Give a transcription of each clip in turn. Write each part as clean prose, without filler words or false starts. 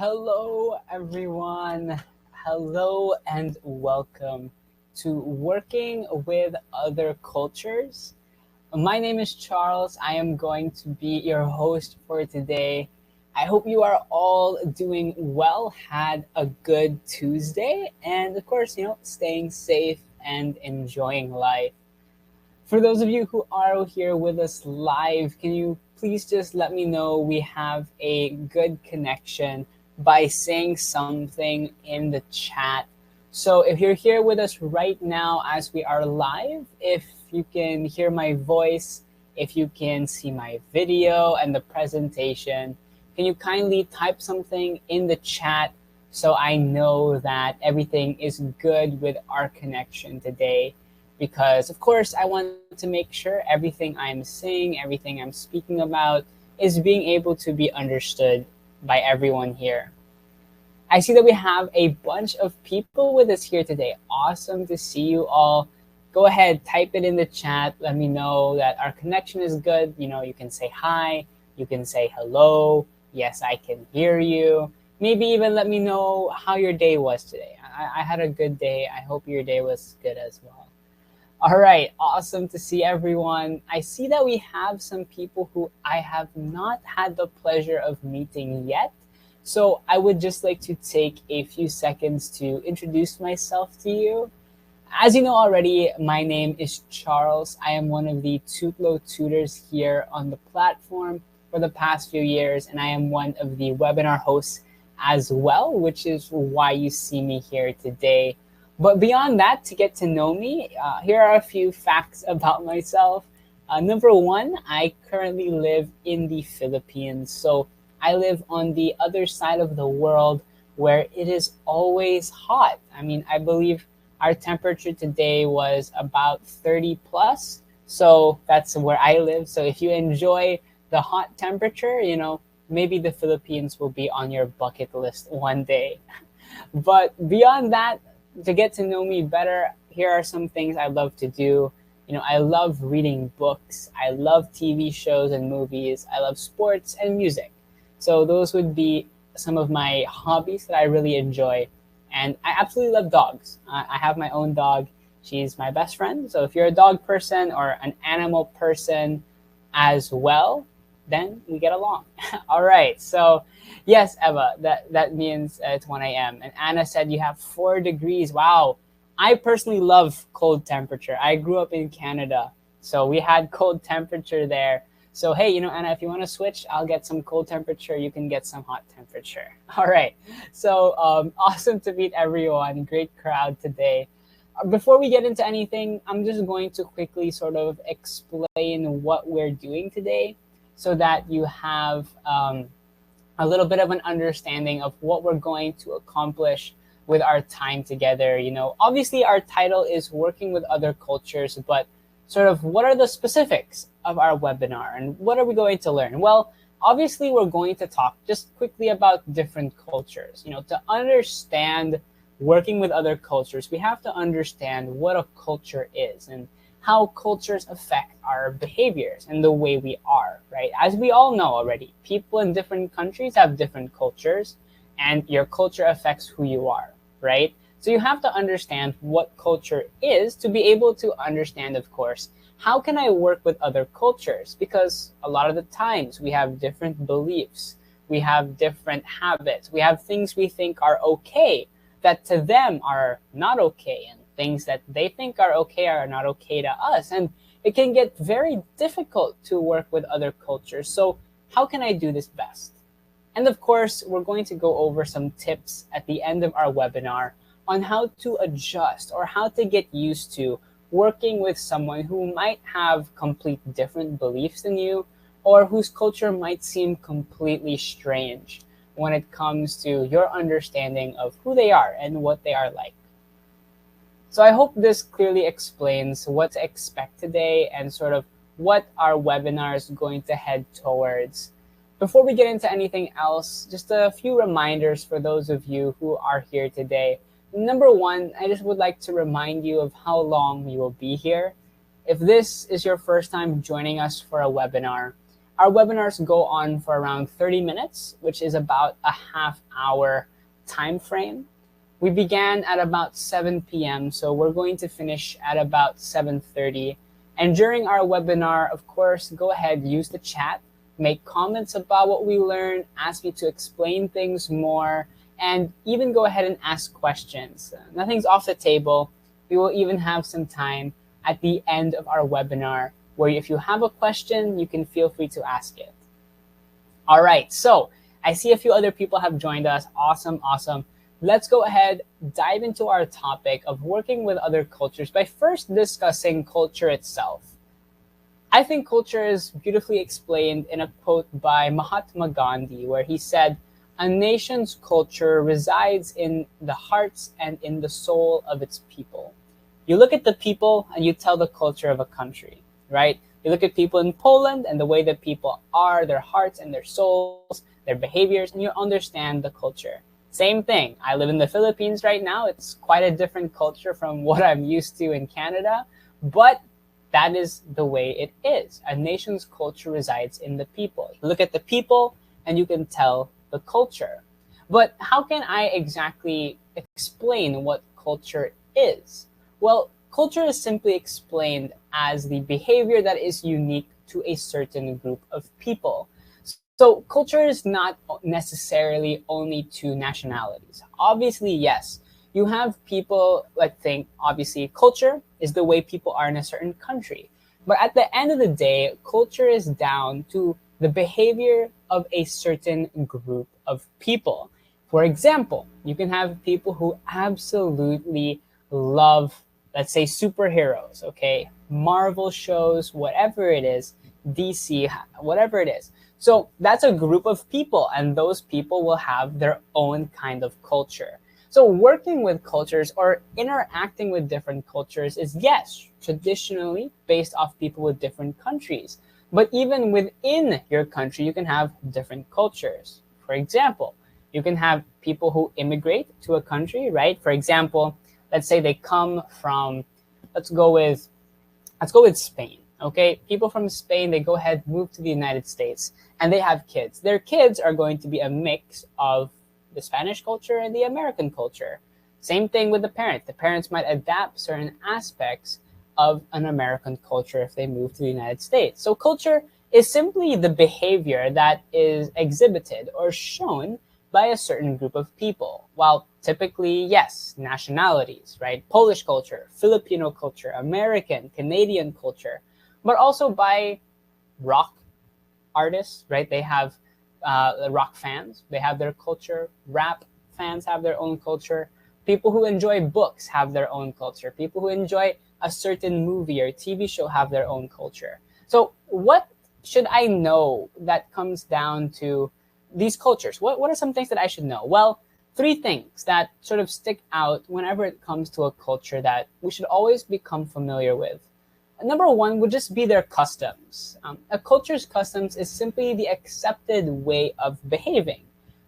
Hello, everyone. Hello, and welcome to Working with Other Cultures. My name is Charles. I am going to be your host for today. I hope you are all doing well, had a good Tuesday, and of course, staying safe and enjoying life. For those of you who are here with us live, can you please just let me know we have a good connection by saying something in the chat? So if you're here with us right now as we are live, if you can hear my voice, if you can see my video and the presentation, can you kindly type something in the chat so I know that everything is good with our connection today? Because of course I want to make sure everything I'm saying, everything I'm speaking about is being able to be understood by everyone here. I see that we have a bunch of people with us here today. Awesome to see you all. Go ahead, type it in the chat. Let me know that our connection is good. You can say hi, you can say hello. Yes, I can hear you. Maybe even let me know how your day was today. I had a good day. I hope your day was good as well. All right, awesome to see everyone. I see that we have some people who I have not had the pleasure of meeting yet. So I would just like to take a few seconds to introduce myself to you. As you know already, my name is Charles. I am one of the Tutlo tutors here on the platform for the past few years, and I am one of the webinar hosts as well, which is why you see me here today. But beyond that, to get to know me, here are a few facts about myself. Number one, I currently live in the Philippines. So I live on the other side of the world where it is always hot. I mean, I believe our temperature today was about 30 plus. So that's where I live. So if you enjoy the hot temperature, maybe the Philippines will be on your bucket list one day. But beyond that, to get to know me better, here are some things I love to do. I love reading books. I love TV shows and movies. I love sports and music. So those would be some of my hobbies that I really enjoy. And I absolutely love dogs. I have my own dog. She's my best friend. So if you're a dog person or an animal person as well, then we get along. All right. So yes, Eva, that means it's 1 a.m. And Anna said you have 4 degrees. Wow. I personally love cold temperature. I grew up in Canada, so we had cold temperature there. So hey, Anna, if you want to switch, I'll get some cold temperature. You can get some hot temperature. All right. So awesome to meet everyone. Great crowd today. Before we get into anything, I'm just going to quickly sort of explain what we're doing today so that you have a little bit of an understanding of what we're going to accomplish with our time together. Obviously our title is Working with Other Cultures, but sort of what are the specifics of our webinar and what are we going to learn? Well, obviously we're going to talk just quickly about different cultures. To understand working with other cultures, we have to understand what a culture is and how cultures affect our behaviors and the way we are, right? As we all know already, people in different countries have different cultures, and your culture affects who you are, right? So you have to understand what culture is to be able to understand, of course, how can I work with other cultures? Because a lot of the times we have different beliefs, we have different habits, we have things we think are okay that to them are not okay, and things that they think are okay are not okay to us. And it can get very difficult to work with other cultures. So how can I do this best? And of course, we're going to go over some tips at the end of our webinar on how to adjust or how to get used to working with someone who might have complete different beliefs than you, or whose culture might seem completely strange when it comes to your understanding of who they are and what they are like. So I hope this clearly explains what to expect today and sort of what our webinar is going to head towards. Before we get into anything else, just a few reminders for those of you who are here today. Number one, I just would like to remind you of how long we will be here. If this is your first time joining us for a webinar, Our webinars go on for around 30 minutes, which is about a half-hour time frame. We began at about 7 p.m., so we're going to finish at about 7:30. And during our webinar, of course, go ahead, use the chat, make comments about what we learned, ask me to explain things more, and even go ahead and ask questions. Nothing's off the table. We will even have some time at the end of our webinar where if you have a question, you can feel free to ask it. All right, so I see a few other people have joined us. Awesome, awesome. Let's go ahead, dive into our topic of working with other cultures by first discussing culture itself. I think culture is beautifully explained in a quote by Mahatma Gandhi, where he said, "A nation's culture resides in the hearts and in the soul of its people." You look at the people and you tell the culture of a country, right? You look at people in Poland and the way that people are, their hearts and their souls, their behaviors, and you understand the culture. Same thing. I live in the Philippines right now. It's quite a different culture from what I'm used to in Canada, but that is the way it is. A nation's culture resides in the people. You look at the people and you can tell the culture. But how can I exactly explain what culture is? Well, culture is simply explained as the behavior that is unique to a certain group of people. So culture is not necessarily only two nationalities. Obviously, yes, you have people like think, obviously, culture is the way people are in a certain country. But at the end of the day, culture is down to the behavior of a certain group of people. For example, you can have people who absolutely love, let's say, superheroes, okay? Marvel shows, whatever it is, DC, whatever it is. So that's a group of people, and those people will have their own kind of culture. So working with cultures or interacting with different cultures is, yes, traditionally based off people with different countries. But even within your country, you can have different cultures. For example, you can have people who immigrate to a country, right? For example, let's say they come from, let's go with Spain. Okay, people from Spain, they go ahead, move to the United States, and they have kids. Their kids are going to be a mix of the Spanish culture and the American culture. Same thing with the parents. The parents might adapt certain aspects of an American culture if they move to the United States. So culture is simply the behavior that is exhibited or shown by a certain group of people. While typically, yes, nationalities, right? Polish culture, Filipino culture, American, Canadian culture, but also by rock artists, right? They have rock fans, they have their culture. Rap fans have their own culture. People who enjoy books have their own culture. People who enjoy a certain movie or TV show have their own culture. So what should I know that comes down to these cultures? What are some things that I should know? Well, three things that sort of stick out whenever it comes to a culture that we should always become familiar with. Number one would just be their customs. A culture's customs is simply the accepted way of behaving.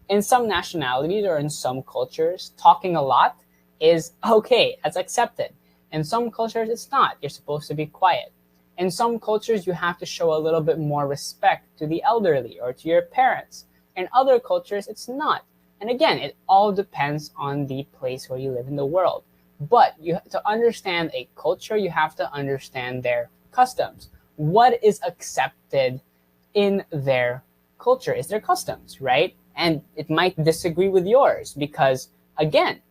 In some nationalities or in some cultures, talking a lot is okay, that's accepted. In some cultures, it's not. You're supposed to be quiet. In some cultures, you have to show a little bit more respect to the elderly or to your parents. In other cultures, it's not. And again, it all depends on the place where you live in the world. But to understand a culture, you have to understand their customs. What is accepted in their culture is their customs, right? And it might disagree with yours because, again,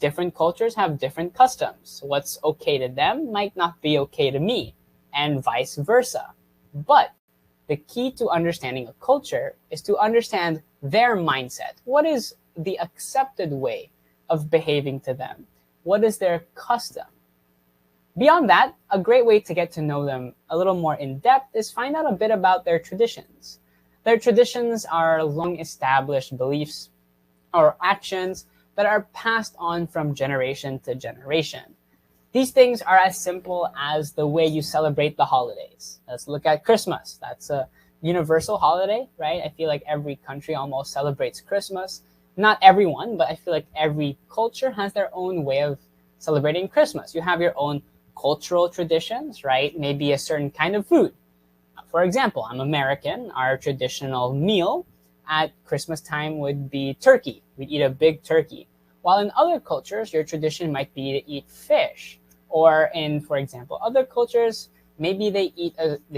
different cultures have different customs. What's okay to them might not be okay to me, and vice versa. But the key to understanding a culture is to understand their mindset. What is the accepted way of behaving to them? What is their custom? Beyond that, a great way to get to know them a little more in depth is find out a bit about their traditions. Their traditions are long established beliefs or actions that are passed on from generation to generation. These things are as simple as the way you celebrate the holidays. Let's look at Christmas. That's a universal holiday, right? I feel like every country almost celebrates Christmas. Not everyone, but I feel like every culture has their own way of celebrating Christmas. You have your own cultural traditions, right? Maybe a certain kind of food. For example, I'm American. Our traditional meal at Christmas time would be turkey. We'd eat a big turkey. While in other cultures, your tradition might be to eat fish. Or in, for example, other cultures, maybe they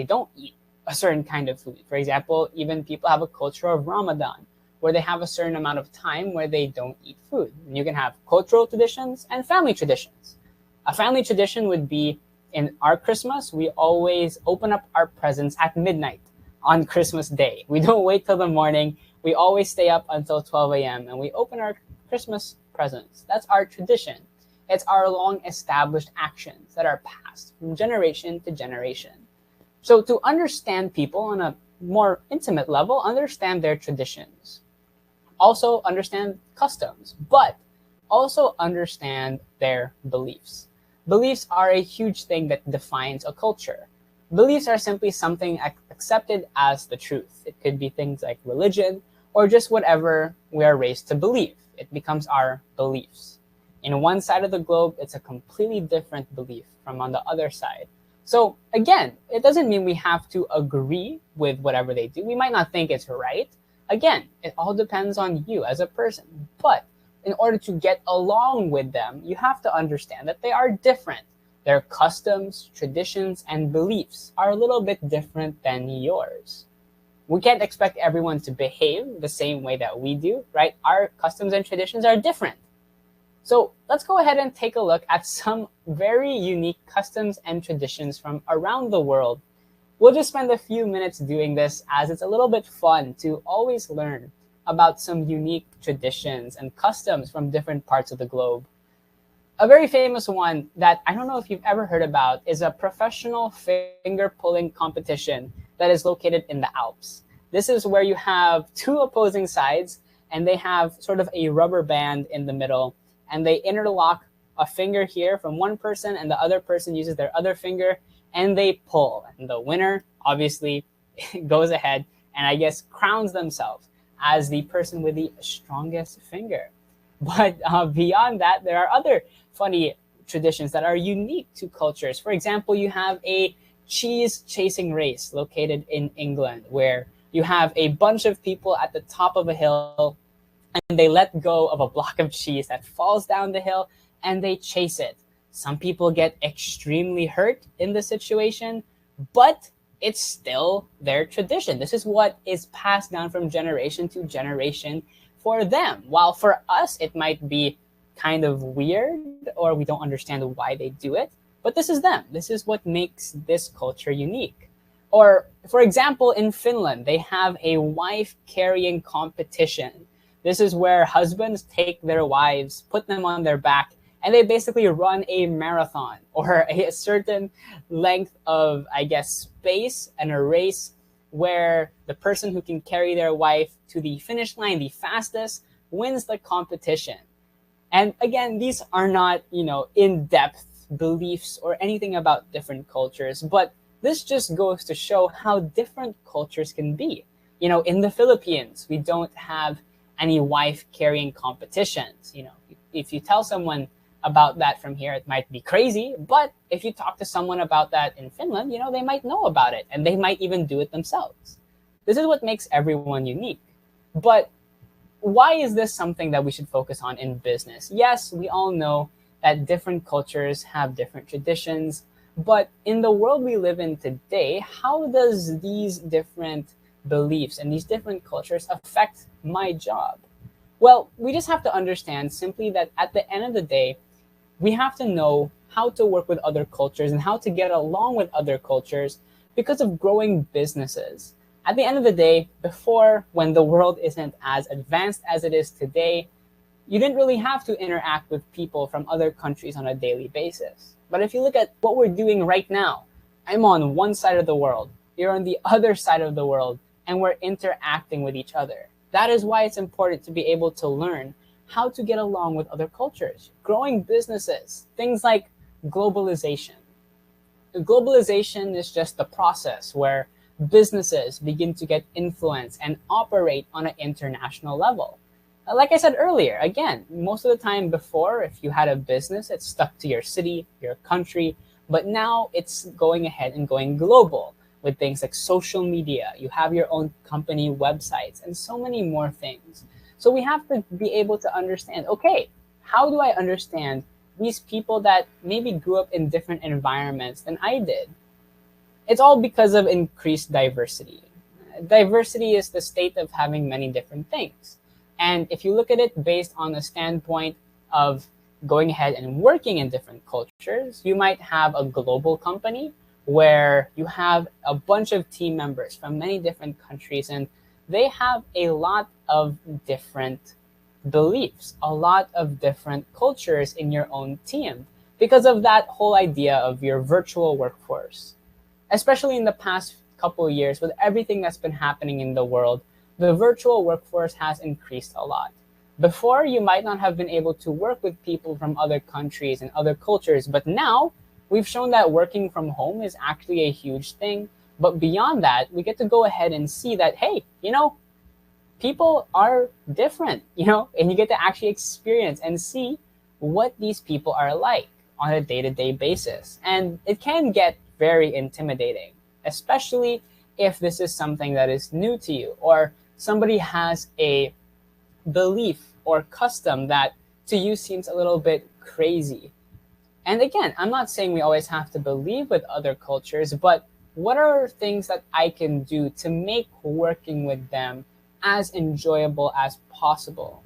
don't eat a certain kind of food. For example, even people have a culture of Ramadan, where they have a certain amount of time where they don't eat food. And you can have cultural traditions and family traditions. A family tradition would be in our Christmas, we always open up our presents at midnight on Christmas Day. We don't wait till the morning. We always stay up until 12 a.m. and we open our Christmas presents. That's our tradition. It's our long established actions that are passed from generation to generation. So to understand people on a more intimate level, understand their traditions. Also understand customs, but also understand their beliefs. Beliefs are a huge thing that defines a culture. Beliefs are simply something accepted as the truth. It could be things like religion or just whatever we are raised to believe. It becomes our beliefs. In one side of the globe, it's a completely different belief from on the other side. So again, it doesn't mean we have to agree with whatever they do. We might not think it's right. Again, it all depends on you as a person. But in order to get along with them, you have to understand that they are different. Their customs, traditions, and beliefs are a little bit different than yours. We can't expect everyone to behave the same way that we do, right? Our customs and traditions are different. So let's go ahead and take a look at some very unique customs and traditions from around the world. We'll just spend a few minutes doing this as it's a little bit fun to always learn about some unique traditions and customs from different parts of the globe. A very famous one that I don't know if you've ever heard about is a professional finger pulling competition that is located in the Alps. This is where you have two opposing sides and they have sort of a rubber band in the middle and they interlock a finger here from one person and the other person uses their other finger and they pull. And the winner obviously goes ahead and I guess crowns themselves as the person with the strongest finger. But beyond that, there are other funny traditions that are unique to cultures. For example, you have a cheese chasing race located in England where you have a bunch of people at the top of a hill and they let go of a block of cheese that falls down the hill and they chase it. Some people get extremely hurt in the situation, but it's still their tradition. This is what is passed down from generation to generation for them. While for us, it might be kind of weird or we don't understand why they do it, but this is them. This is what makes this culture unique. Or for example, in Finland, they have a wife carrying competition. This is where husbands take their wives, put them on their back, and they basically run a marathon or a certain length of, I guess, space and a race where the person who can carry their wife to the finish line the fastest wins the competition. And again, these are not, in-depth beliefs or anything about different cultures, but this just goes to show how different cultures can be. In the Philippines, we don't have any wife carrying competitions. If you tell someone about that from here, it might be crazy, but if you talk to someone about that in Finland, they might know about it and they might even do it themselves. This is what makes everyone unique. But why is this something that we should focus on in business? Yes, we all know that different cultures have different traditions, but in the world we live in today, how does these different beliefs and these different cultures affect my job? Well, we just have to understand simply that at the end of the day, we have to know how to work with other cultures and how to get along with other cultures because of growing businesses. At the end of the day, before, when the world isn't as advanced as it is today, you didn't really have to interact with people from other countries on a daily basis. But if you look at what we're doing right now, I'm on one side of the world, you're on the other side of the world, and we're interacting with each other. That is why it's important to be able to learn how to get along with other cultures, growing businesses, things like globalization. Globalization is just the process where businesses begin to get influence and operate on an international level. Like I said earlier, again, most of the time before, if you had a business, it's stuck to your city, your country, but now it's going ahead and going global. with things like social media. You have your own company websites and so many more things. So we have to be able to understand, okay, how do I understand these people that maybe grew up in different environments than I did? It's all because of increased diversity. Diversity is the state of having many different things. And if you look at it based on the standpoint of going ahead and working in different cultures, you might have a global company where you have a bunch of team members from many different countries, and they have a lot of different beliefs, a lot of different cultures in your own team because of that whole idea of your virtual workforce. Especially in the past couple of years, with everything that's been happening in the world, the virtual workforce has increased a lot. Before, you might not have been able to work with people from other countries and other cultures, but now we've shown that working from home is actually a huge thing. But beyond that, we get to go ahead and see that, hey, people are different, and you get to actually experience and see what these people are like on a day-to-day basis. And it can get very intimidating, especially if this is something that is new to you, or somebody has a belief or custom that to you seems a little bit crazy. And again, I'm not saying we always have to believe with other cultures, but what are things that I can do to make working with them as enjoyable as possible?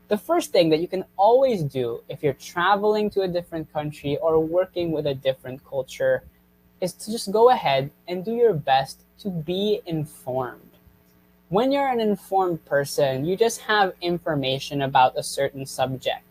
The first thing that you can always do if you're traveling to a different country or working with a different culture is to just go ahead and do your best to be informed. When you're an informed person, you just have information about a certain subject.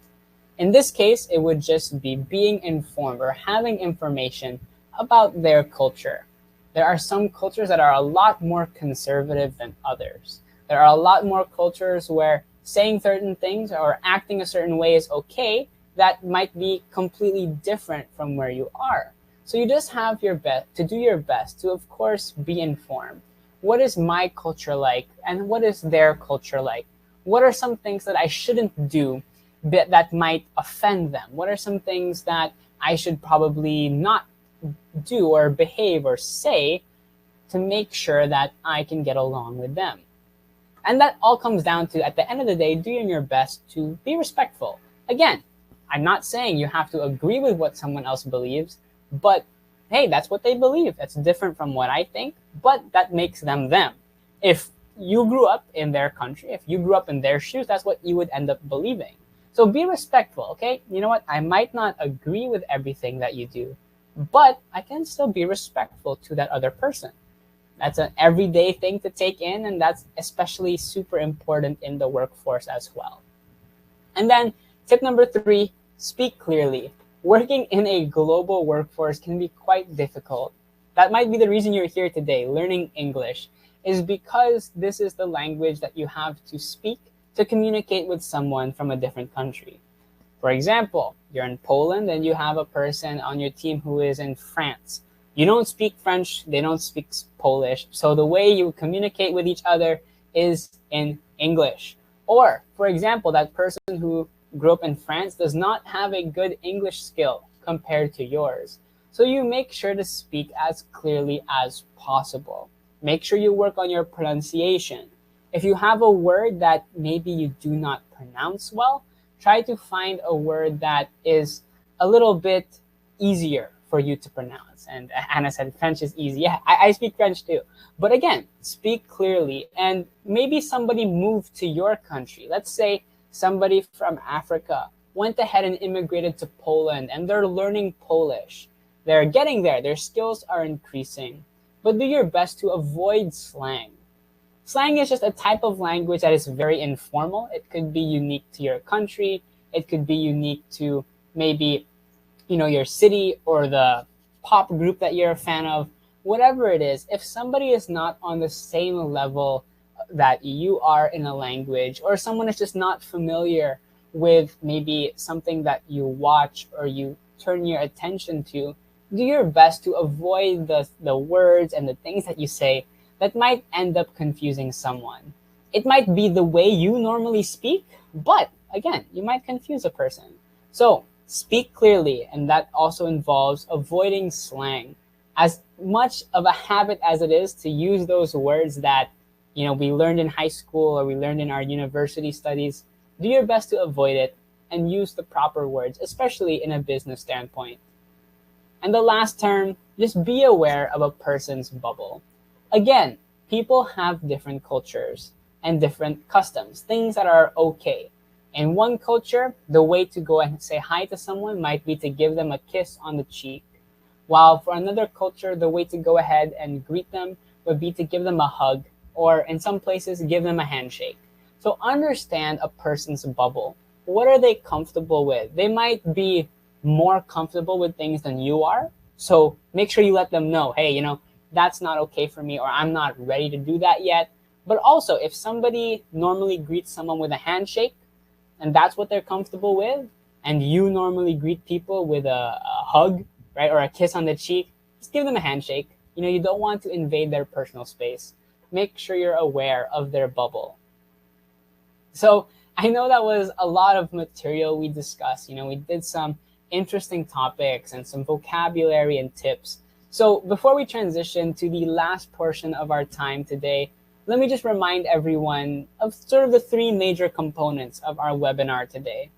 In this case, it would just be being informed or having information about their culture. There are some cultures that are a lot more conservative than others. There are a lot more cultures where saying certain things or acting a certain way is okay that might be completely different from where you are. So you just have your best to do your best to, of course, be informed. What is my culture like and what is their culture like? What are some things that I shouldn't do that might offend them? What are some things that I should probably not do or behave or say to make sure that I can get along with them? And that all comes down to, at the end of the day, doing your best to be respectful. Again, I'm not saying you have to agree with what someone else believes, but hey, that's what they believe. That's different from what I think, but that makes them them. If you grew up in their country, if you grew up in their shoes, that's what you would end up believing. So be respectful, okay? You know what? I might not agree with everything that you do, but I can still be respectful to that other person. That's an everyday thing to take in, and that's especially super important in the workforce as well. And then tip number 3, speak clearly. Working in a global workforce can be quite difficult. That might be the reason you're here today, learning English, is because this is the language that you have to speak to communicate with someone from a different country. For example, you're in Poland and you have a person on your team who is in France. You don't speak French, they don't speak Polish, so the way you communicate with each other is in English. Or, for example, that person who grew up in France does not have a good English skill compared to yours. So you make sure to speak as clearly as possible. Make sure you work on your pronunciation. If you have a word that maybe you do not pronounce well, try to find a word that is a little bit easier for you to pronounce. And Anna said French is easy. Yeah, I speak French too. But again, speak clearly. And maybe somebody moved to your country. Let's say somebody from Africa went ahead and immigrated to Poland and they're learning Polish. They're getting there. Their skills are increasing. But do your best to avoid slang. Slang is just a type of language that is very informal. It could be unique to your country. It could be unique to maybe, your city or the pop group that you're a fan of. Whatever it is, if somebody is not on the same level that you are in a language, or someone is just not familiar with maybe something that you watch or you turn your attention to, do your best to avoid the words and the things that you say that might end up confusing someone. It might be the way you normally speak, but again, you might confuse a person. So speak clearly, and that also involves avoiding slang. As much of a habit as it is to use those words that we learned in high school or we learned in our university studies, do your best to avoid it and use the proper words, especially in a business standpoint. And the last term, just be aware of a person's bubble. Again, people have different cultures and different customs, things that are okay. In one culture, the way to go and say hi to someone might be to give them a kiss on the cheek, while for another culture, the way to go ahead and greet them would be to give them a hug, or in some places, give them a handshake. So understand a person's bubble. What are they comfortable with? They might be more comfortable with things than you are. So make sure you let them know, hey, that's not okay for me, or I'm not ready to do that yet. But also, if somebody normally greets someone with a handshake, and that's what they're comfortable with, and you normally greet people with a hug, right, or a kiss on the cheek, just give them a handshake. You don't want to invade their personal space. Make sure you're aware of their bubble. So I know that was a lot of material we discussed. We did some interesting topics and some vocabulary and tips. So before we transition to the last portion of our time today, let me just remind everyone of sort of the three major components of our webinar today.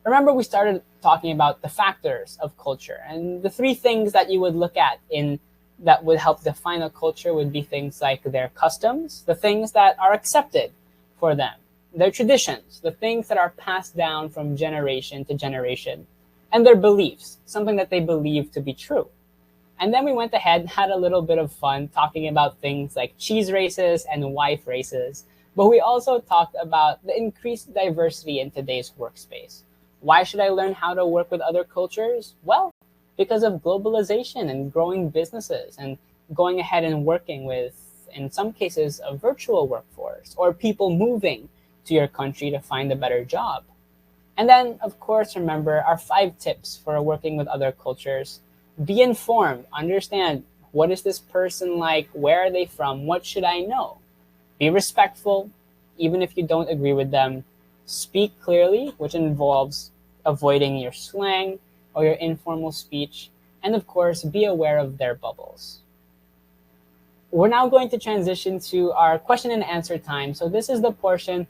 Remember, we started talking about the factors of culture, and the three things that you would look at that would help define a culture would be things like their customs, the things that are accepted for them, their traditions, the things that are passed down from generation to generation, and their beliefs, something that they believe to be true. And then we went ahead and had a little bit of fun talking about things like cheese races and wife races. But we also talked about the increased diversity in today's workspace. Why should I learn how to work with other cultures? Well, because of globalization and growing businesses and going ahead and working with, in some cases, a virtual workforce or people moving to your country to find a better job. And then, of course, remember our 5 tips for working with other cultures. Be informed. Understand, what is this person like? Where are they from? What should I know? Be respectful, even if you don't agree with them. Speak clearly, which involves avoiding your slang or your informal speech. And of course, be aware of their bubbles. We're now going to transition to our question and answer time. So this is the portion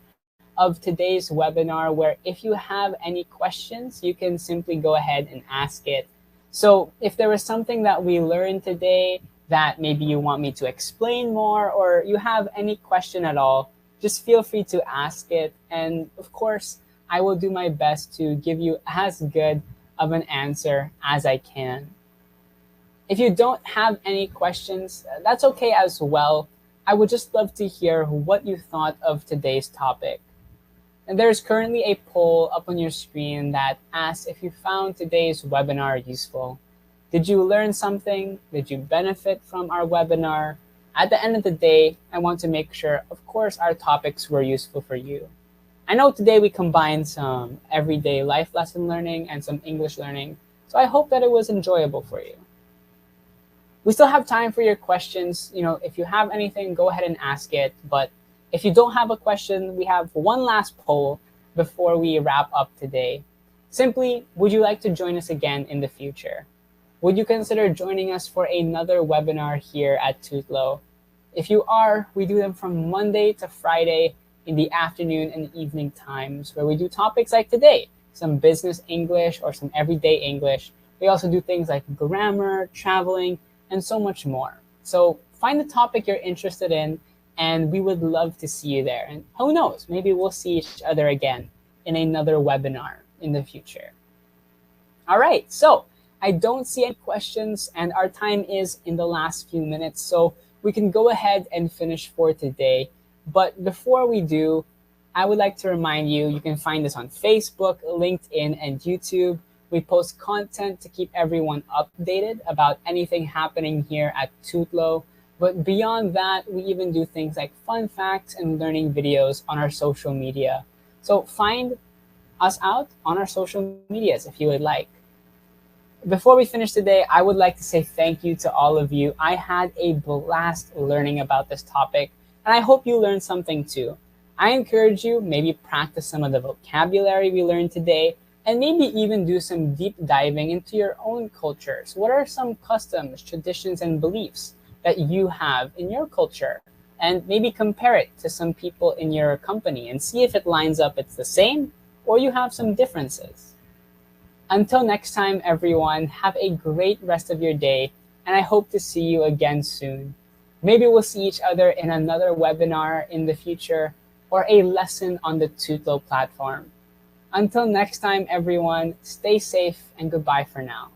of today's webinar where if you have any questions, you can simply go ahead and ask it. So if there was something that we learned today that maybe you want me to explain more, or you have any question at all, just feel free to ask it. And of course, I will do my best to give you as good of an answer as I can. If you don't have any questions, that's okay as well. I would just love to hear what you thought of today's topic. And there's currently a poll up on your screen that asks if you found today's webinar useful. Did you learn something? Did you benefit from our webinar? At the end of the day, I want to make sure, of course, our topics were useful for you. I know today we combined some everyday life lesson learning and some English learning, so I hope that it was enjoyable for you. We still have time for your questions. If you have anything, go ahead and ask it. But if you don't have a question, we have one last poll before we wrap up today. Simply, would you like to join us again in the future? Would you consider joining us for another webinar here at Tutlo? If you are, we do them from Monday to Friday in the afternoon and evening times, where we do topics like today, some business English or some everyday English. We also do things like grammar, traveling, and so much more. So find the topic you're interested in, and we would love to see you there. And who knows, maybe we'll see each other again in another webinar in the future. All right, so I don't see any questions, and our time is in the last few minutes, so we can go ahead and finish for today. But before we do, I would like to remind you, you can find us on Facebook, LinkedIn, and YouTube. We post content to keep everyone updated about anything happening here at Tutlo. But beyond that, we even do things like fun facts and learning videos on our social media. So find us out on our social medias if you would like. Before we finish today, I would like to say thank you to all of you. I had a blast learning about this topic, and I hope you learned something too. I encourage you, maybe practice some of the vocabulary we learned today. and maybe even do some deep diving into your own cultures. What are some customs, traditions, and beliefs that you have in your culture? And maybe compare it to some people in your company and see if it lines up, it's the same, or you have some differences. Until next time, everyone, have a great rest of your day, and I hope to see you again soon. Maybe we'll see each other in another webinar in the future or a lesson on the Tutlo platform. Until next time, everyone, stay safe and goodbye for now.